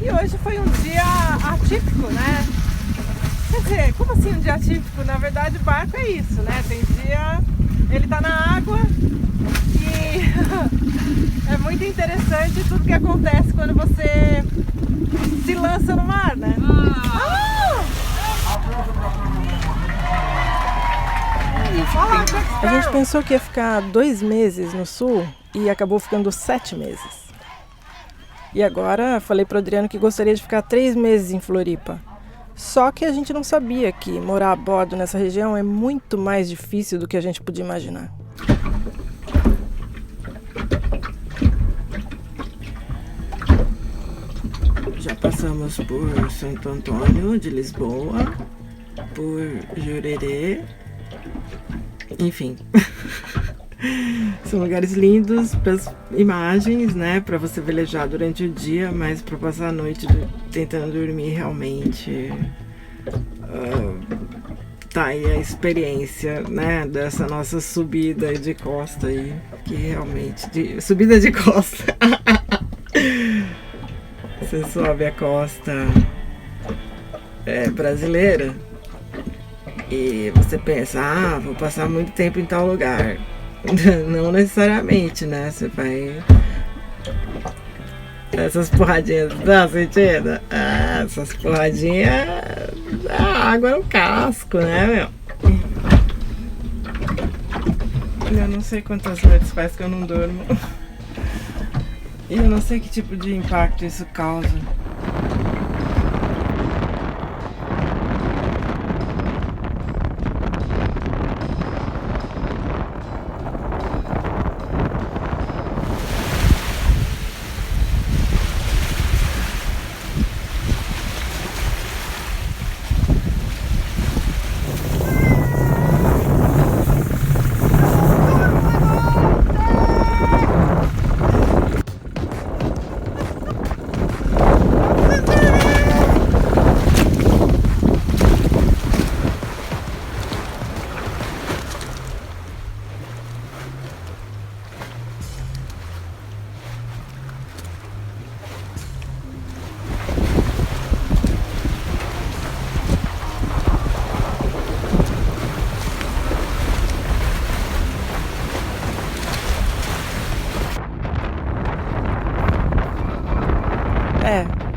E hoje foi um dia atípico, né? Quer dizer, como assim um dia atípico? Na verdade, barco é isso, né? Tem dia, ele tá na água e é muito interessante tudo que acontece quando você se lança no mar, né? A gente pensou que ia ficar 2 meses no sul e acabou ficando 7 meses. E agora falei pro Adriano que gostaria de ficar 3 meses em Floripa. Só que a gente não sabia que morar a bordo nessa região é muito mais difícil do que a gente podia imaginar. Já passamos por Santo Antônio de Lisboa, por Jurerê, enfim. São lugares lindos para as imagens, né? Para você velejar durante o dia, mas para passar a noite tentando dormir realmente. Tá aí a experiência, né? Dessa nossa subida de costa aí, que realmente. Subida de costa! Você sobe a costa brasileira e você pensa, vou passar muito tempo em tal lugar. Não necessariamente, né? Você vai. Essas porradinhas, tá sentindo? Essas porradinhas. A água no casco, né, meu? Eu não sei quantas noites faz que eu não durmo. E eu não sei que tipo de impacto isso causa.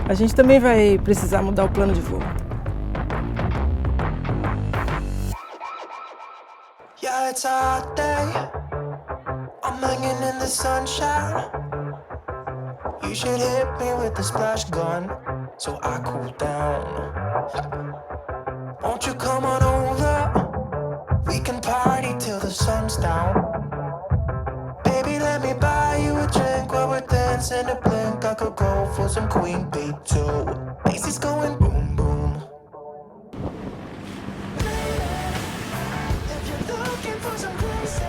A gente também vai precisar mudar o plano de voo. Yeah, it's a hot day. I'm hanging in the sunshine. You should hit me with the splash gun so I cool down. Won't you come on over? We can party till the sun's down. Baby, let me buy you a drink while we're dancing a blink. I could go for some Queen Bee too. Bass is going boom boom. If you're looking for some crazy.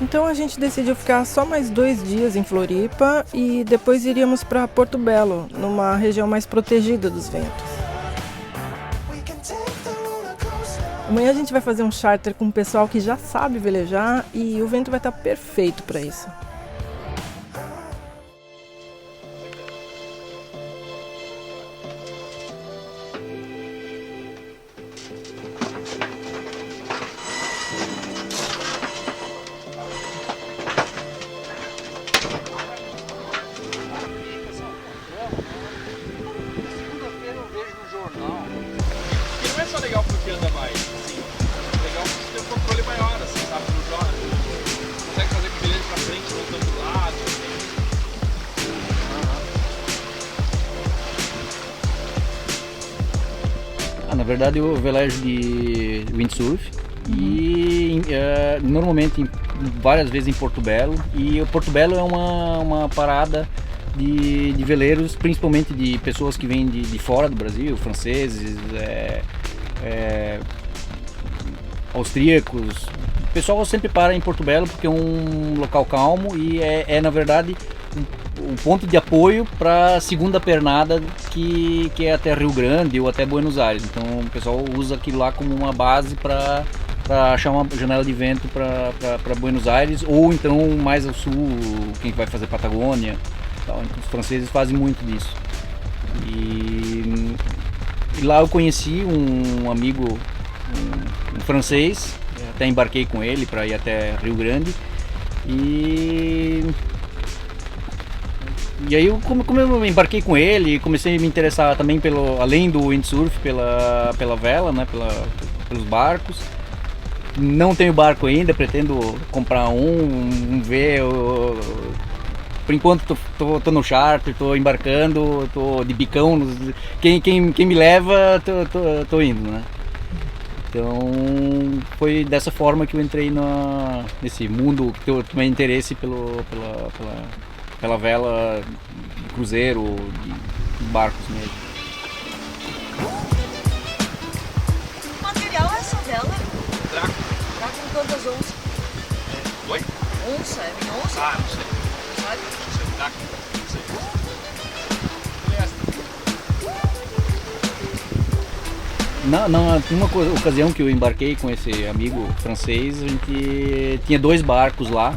Então a gente decidiu ficar só mais 2 dias em Floripa e depois iríamos para Porto Belo, numa região mais protegida dos ventos. Amanhã a gente vai fazer um charter com um pessoal que já sabe velejar e o vento vai estar perfeito para isso. Legal porque anda mais, assim, legal porque você tem um controle maior, assim, sabe, no jornal, consegue fazer com beleza pra frente, voltando do lado, assim. Na verdade eu velejo de windsurf e normalmente várias vezes em Porto Belo, e o Porto Belo é uma parada de veleiros, principalmente de pessoas que vêm de fora do Brasil, franceses, austríacos. O pessoal sempre para em Porto Belo porque é um local calmo e na verdade um ponto de apoio para a segunda pernada que é até Rio Grande ou até Buenos Aires. Então o pessoal usa aquilo lá como uma base para achar uma janela de vento para Buenos Aires, ou então mais ao sul, quem vai fazer Patagônia. Então os franceses fazem muito disso. E lá eu conheci um amigo, um francês, até embarquei com ele para ir até Rio Grande. E aí como eu embarquei com ele, comecei a me interessar também além do windsurf, pela vela, né, pelos barcos. Não tenho barco ainda, pretendo comprar ver. Por enquanto tô no charter, tô embarcando, tô de bicão. Quem me leva, tô indo, né? Então foi dessa forma que eu entrei nesse mundo, que eu tomei interesse pela vela de cruzeiro, de barcos mesmo. Que material é essa vela? Draco. Tá com quantas onças? Oi? Onça? É minha onça? Ah, não sei. Sabe? Não sei. Draco. Não sei. Numa ocasião que eu embarquei com esse amigo francês, a gente tinha 2 barcos lá,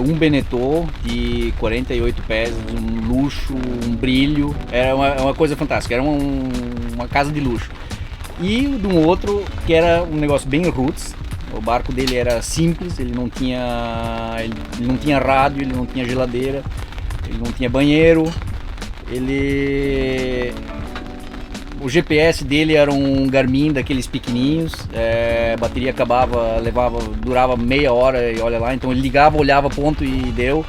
um Beneteau de 48 pés, um luxo, um brilho, era uma coisa fantástica, era uma casa de luxo. E de um outro que era um negócio bem roots, o barco dele era simples, ele não tinha rádio, ele não tinha geladeira, ele não tinha banheiro, o GPS dele era um Garmin daqueles pequenininhos, a bateria acabava, durava meia hora e olha lá, então ele ligava, olhava ponto e deu.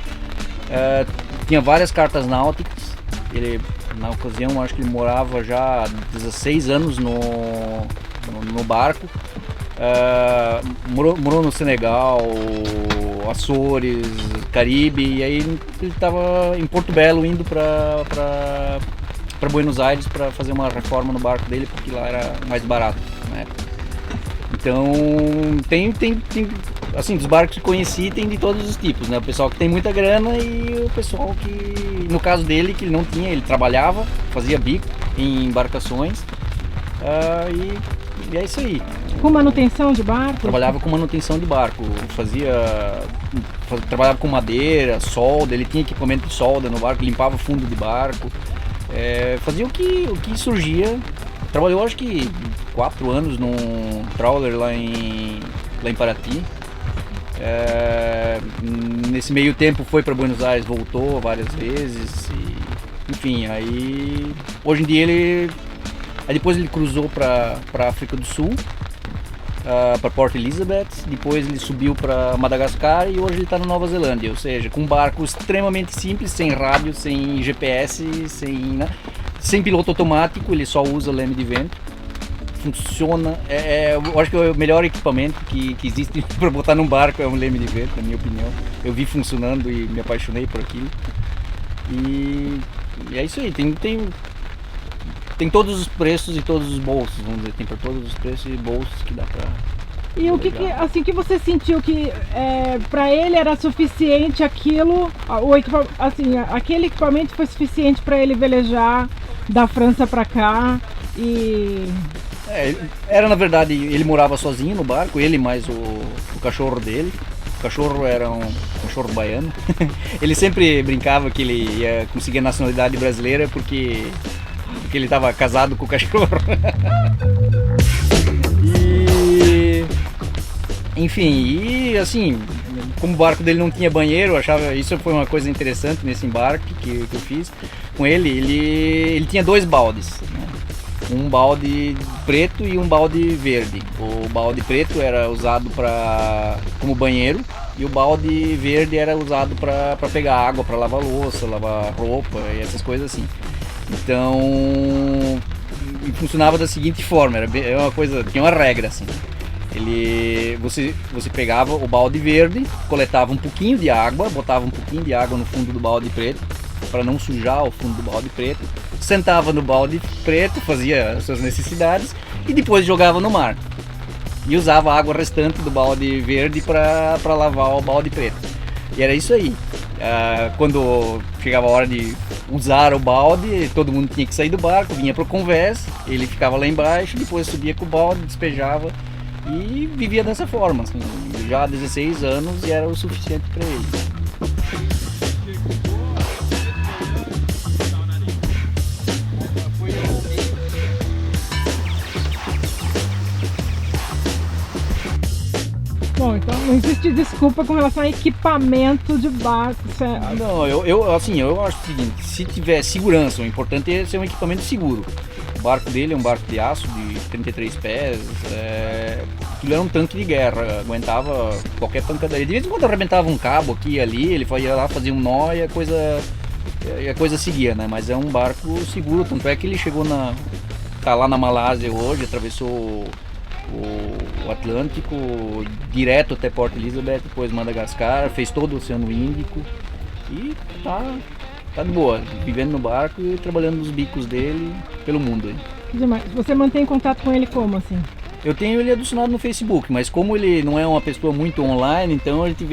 Tinha várias cartas náuticas, ele na ocasião acho que ele morava já há 16 anos no barco, morou no Senegal, Açores, Caribe, e aí ele estava em Porto Belo indo para Buenos Aires para fazer uma reforma no barco dele, porque lá era mais barato na época. Então tem assim, dos barcos que conheci tem de todos os tipos, né? O pessoal que tem muita grana e o pessoal que, no caso dele, que ele não tinha, ele trabalhava, fazia bico em embarcações, e é isso aí. Com manutenção de barco? Trabalhava com manutenção de barco, trabalhava com madeira, solda, ele tinha equipamento de solda no barco, limpava fundo de barco. Fazia o que surgia. Trabalhou acho que 4 anos num trawler lá em Paraty. Nesse meio tempo foi para Buenos Aires, voltou várias vezes. Enfim, aí hoje em dia depois ele cruzou para África do Sul, para Port Elizabeth, depois ele subiu para Madagascar e hoje ele está na Nova Zelândia, ou seja, com um barco extremamente simples, sem rádio, sem GPS, sem piloto automático, ele só usa leme de vento, funciona, eu acho que é o melhor equipamento que existe para botar num barco é um leme de vento, na minha opinião. Eu vi funcionando e me apaixonei por aquilo, e é isso aí, tem todos os preços e todos os bolsos, vamos dizer, tem para todos os preços e bolsos que dá para. E o que você sentiu que para ele era suficiente aquilo, aquele equipamento foi suficiente para ele velejar da França para cá e... Era, na verdade, ele morava sozinho no barco, ele mais o cachorro dele. O cachorro era um cachorro baiano. Ele sempre brincava que ele ia conseguir a nacionalidade brasileira porque ele estava casado com o cachorro. Enfim, assim, como o barco dele não tinha banheiro, eu achava, isso foi uma coisa interessante nesse embarque que eu fiz com ele. Ele tinha 2 baldes, né? Um balde preto e um balde verde. O balde preto era usado como banheiro e o balde verde era usado para pegar água, para lavar louça, lavar roupa e essas coisas assim. Então, funcionava da seguinte forma, era uma coisa, tinha uma regra assim. Você pegava o balde verde, coletava um pouquinho de água, botava um pouquinho de água no fundo do balde preto para não sujar o fundo do balde preto, sentava no balde preto, fazia as suas necessidades e depois jogava no mar. E usava a água restante do balde verde para lavar o balde preto. E era isso aí. Quando chegava a hora de usar o balde, todo mundo tinha que sair do barco, vinha para o convés, ele ficava lá embaixo, depois subia com o balde, despejava e vivia dessa forma, assim, já há 16 anos e era o suficiente para ele. pedir desculpa com relação a equipamento de barco. Não, eu acho o seguinte, se tiver segurança, o importante é ser um equipamento seguro. O barco dele é um barco de aço de 33 pés, aquilo era um tanque de guerra, aguentava qualquer pancadaria. De vez em quando arrebentava um cabo aqui e ali, ele ia lá fazer um nó e a coisa seguia, né? Mas é um barco seguro, tanto é que ele tá lá na Malásia hoje, atravessou o Atlântico, direto até Port Elizabeth, depois Madagascar, fez todo o Oceano Índico e tá de boa, vivendo no barco e trabalhando nos bicos dele pelo mundo. Que demais. Você mantém contato com ele como assim? Eu tenho ele adicionado no Facebook, mas como ele não é uma pessoa muito online, então a gente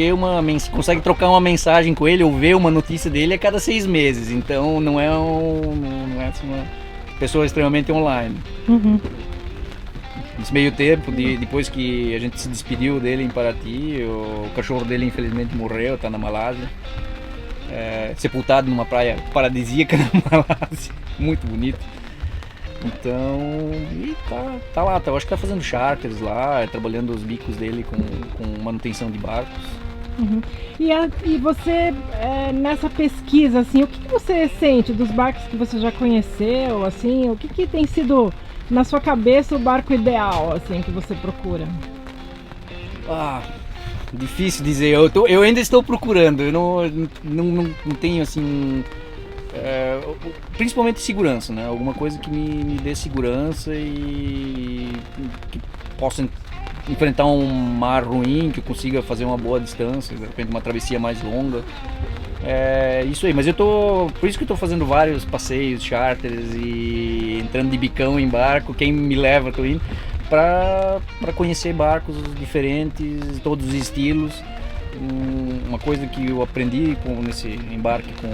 consegue trocar uma mensagem com ele ou ver uma notícia dele a cada 6 meses, então não é assim, uma pessoa extremamente online. Uhum. Nesse meio tempo, depois que a gente se despediu dele em Paraty, o cachorro dele infelizmente morreu, está na Malásia, sepultado numa praia paradisíaca na Malásia, muito bonito. Então, e tá lá, eu acho que tá fazendo charters lá, trabalhando os bicos dele com manutenção de barcos. Uhum. E você, nessa pesquisa, assim, o que você sente dos barcos que você já conheceu, assim, o que tem sido, na sua cabeça, o barco ideal, assim, que você procura? Difícil dizer, eu ainda estou procurando, eu não tenho, assim, principalmente segurança, né? Alguma coisa que me dê segurança e que possa enfrentar um mar ruim, que eu consiga fazer uma boa distância, de repente uma travessia mais longa. Isso aí, mas por isso que eu estou fazendo vários passeios, charters e entrando de bicão em barco, quem me leva, estou indo, para conhecer barcos diferentes, todos os estilos. Uma coisa que eu aprendi nesse embarque com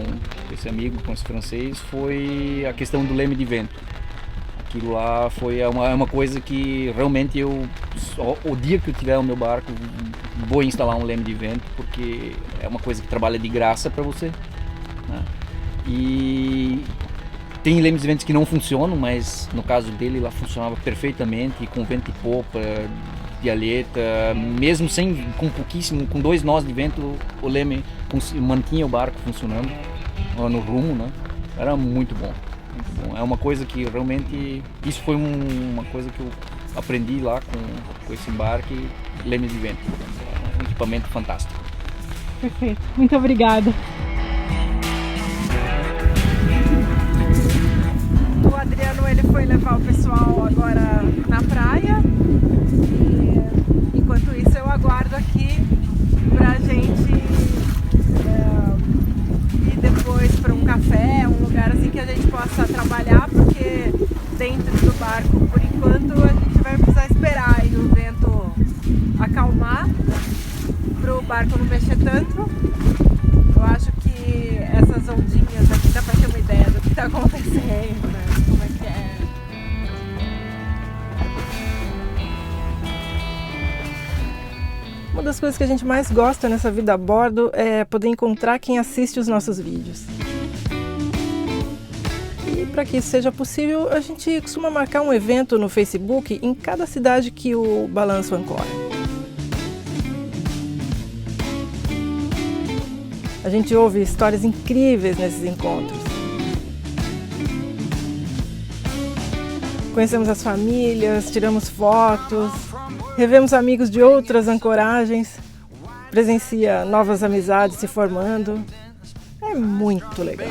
esse amigo, com esse francês, foi a questão do leme de vento. Aquilo lá foi uma coisa que realmente o dia que eu tiver o meu barco, vou instalar um leme de vento, porque é uma coisa que trabalha de graça para você, né? E tem lemes de vento que não funcionam, mas no caso dele lá funcionava perfeitamente, com vento de popa, de alheta, mesmo com 2 nós de vento, o leme mantinha o barco funcionando no rumo, né? Era muito bom. É uma coisa que realmente, isso foi uma coisa que eu aprendi lá com esse embarque, leme de vento, um equipamento fantástico. Perfeito, muito obrigada. O Adriano, ele foi levar o pessoal agora na praia e enquanto isso eu aguardo aqui pra gente ir depois para um café, um lugar assim que a gente possa trabalhar, porque dentro do barco, por enquanto, a gente vai precisar esperar aí o vento acalmar pro barco não mexer tanto. Eu acho que essas ondinhas aqui dá pra ter uma ideia do que tá acontecendo, né? Como é que é. Uma das coisas que a gente mais gosta nessa vida a bordo é poder encontrar quem assiste os nossos vídeos. E para que isso seja possível, a gente costuma marcar um evento no Facebook em cada cidade que o balanço ancora. A gente ouve histórias incríveis nesses encontros. Conhecemos as famílias, tiramos fotos, revemos amigos de outras ancoragens, presencia novas amizades se formando. É muito legal.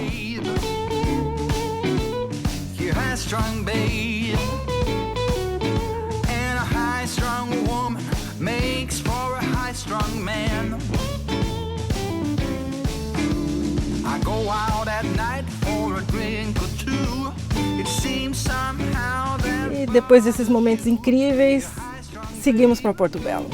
E depois desses momentos incríveis, seguimos para Porto Belo.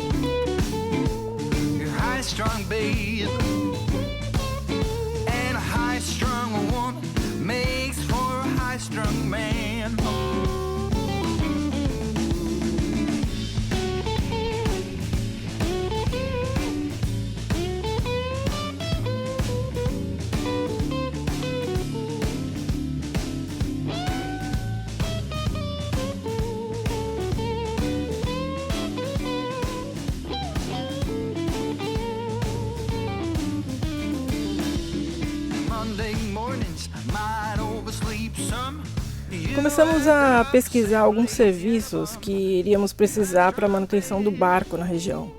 Começamos a pesquisar alguns serviços que iríamos precisar para a manutenção do barco na região.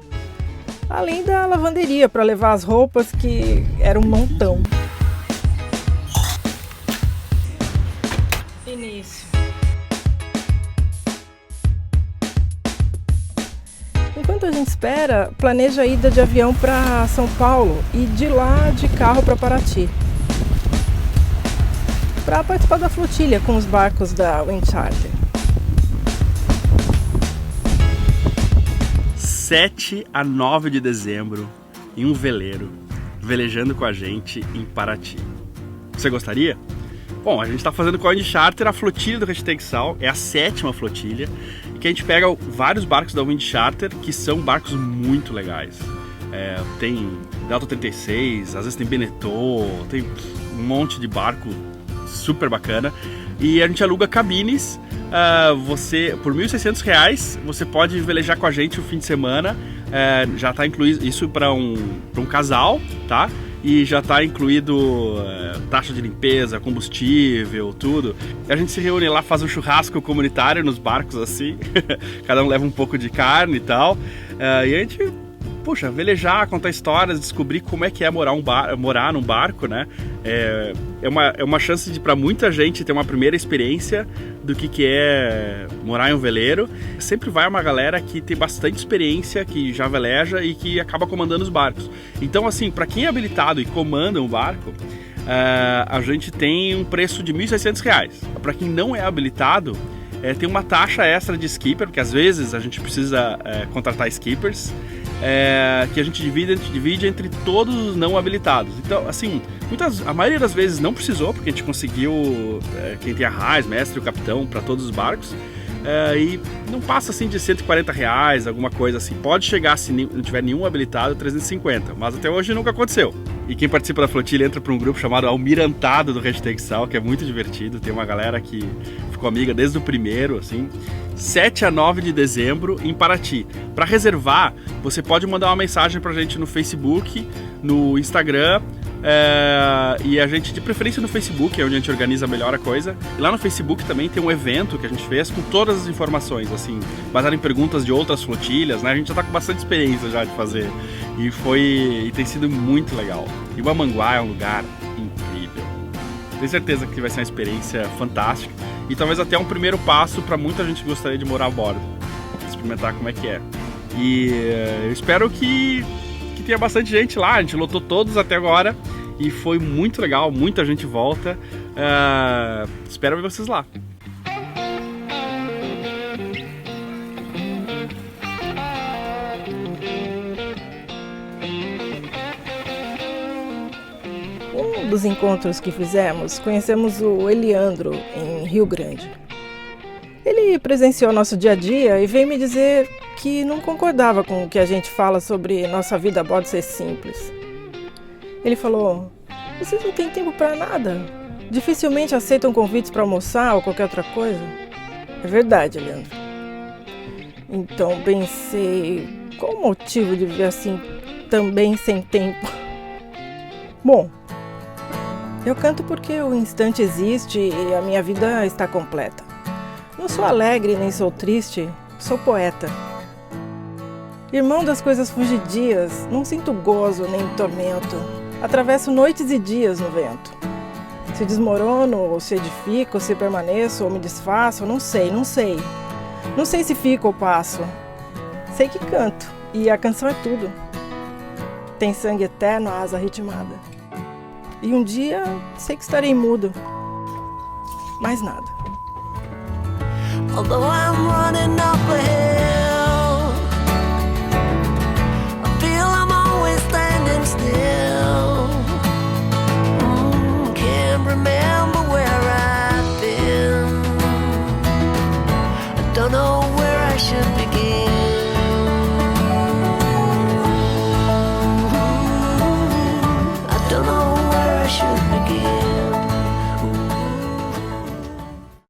Além da lavanderia para levar as roupas, que era um montão. Início. Enquanto a gente espera, planeja a ida de avião para São Paulo e de lá de carro para Paraty, para participar da flotilha com os barcos da Wind Charter. 7 a 9 de dezembro, em um veleiro, velejando com a gente em Paraty. Você gostaria? Bom, a gente está fazendo com a Wind Charter a flotilha do Hashtag Sal, é a 7ª flotilha, e que a gente pega vários barcos da Wind Charter, que são barcos muito legais. Tem Delta 36, às vezes tem Beneteau, tem um monte de barco super bacana, e a gente aluga cabines. Você, por R$ 1.600, você pode velejar com a gente o fim de semana. Já está incluído isso para um casal, tá? E já está incluído taxa de limpeza, combustível, tudo. A gente se reúne lá, faz um churrasco comunitário nos barcos assim. Cada um leva um pouco de carne e tal. E a gente, puxa, velejar, contar histórias, descobrir como é que é morar num barco, né? É uma chance para muita gente ter uma primeira experiência do que é morar em um veleiro. Sempre vai uma galera que tem bastante experiência, que já veleja e que acaba comandando os barcos. Então, assim, para quem é habilitado e comanda um barco, a gente tem um preço de R$ 1.600. Para quem não é habilitado, tem uma taxa extra de skipper, porque às vezes a gente precisa contratar skippers, que a gente divide entre todos os não habilitados. Então, assim, a maioria das vezes não precisou, porque a gente conseguiu quem tem a RAIS, mestre e o capitão para todos os barcos, e não passa assim de R$140, alguma coisa assim. Pode chegar, se não tiver nenhum habilitado, 350, mas até hoje nunca aconteceu. E quem participa da flotilha entra para um grupo chamado Almirantado do Hashtag Sal, que é muito divertido. Tem uma galera que ficou amiga desde o primeiro, assim. 7 a 9 de dezembro em Paraty. Para reservar, você pode mandar uma mensagem pra gente no Facebook, no Instagram, e a gente, de preferência no Facebook, é onde a gente organiza melhor a coisa. E lá no Facebook também tem um evento que a gente fez com todas as informações, assim, baseado em perguntas de outras flotilhas, né? A gente já tá com bastante experiência já de fazer, e tem sido muito legal. E o Amanguá é um lugar incrível. Tenho certeza que vai ser uma experiência fantástica e talvez até um primeiro passo para muita gente que gostaria de morar a bordo, experimentar como é que é. E eu espero que tenha bastante gente lá. A gente lotou todos até agora e foi muito legal, muita gente volta. Espero ver vocês lá. Um dos encontros que fizemos, conhecemos o Eliandro em Rio Grande. Ele presenciou nosso dia a dia e veio me dizer que não concordava com o que a gente fala sobre nossa vida a bordo ser simples. Ele falou: vocês não têm tempo para nada? Dificilmente aceitam convites para almoçar ou qualquer outra coisa? É verdade, Eliandro. Então pensei, qual o motivo de viver assim, também sem tempo? Bom, eu canto porque o instante existe e a minha vida está completa. Não sou alegre nem sou triste, sou poeta. Irmão das coisas fugidias, não sinto gozo nem tormento. Atravesso noites e dias no vento. Se desmorono, ou se edifico, ou se permaneço, ou me desfaço, não sei. Não sei se fico ou passo. Sei que canto, e a canção é tudo. Tem sangue eterno, a asa ritmada. E um dia sei que estarei mudo. Mais nada. Although I'm running up ahead,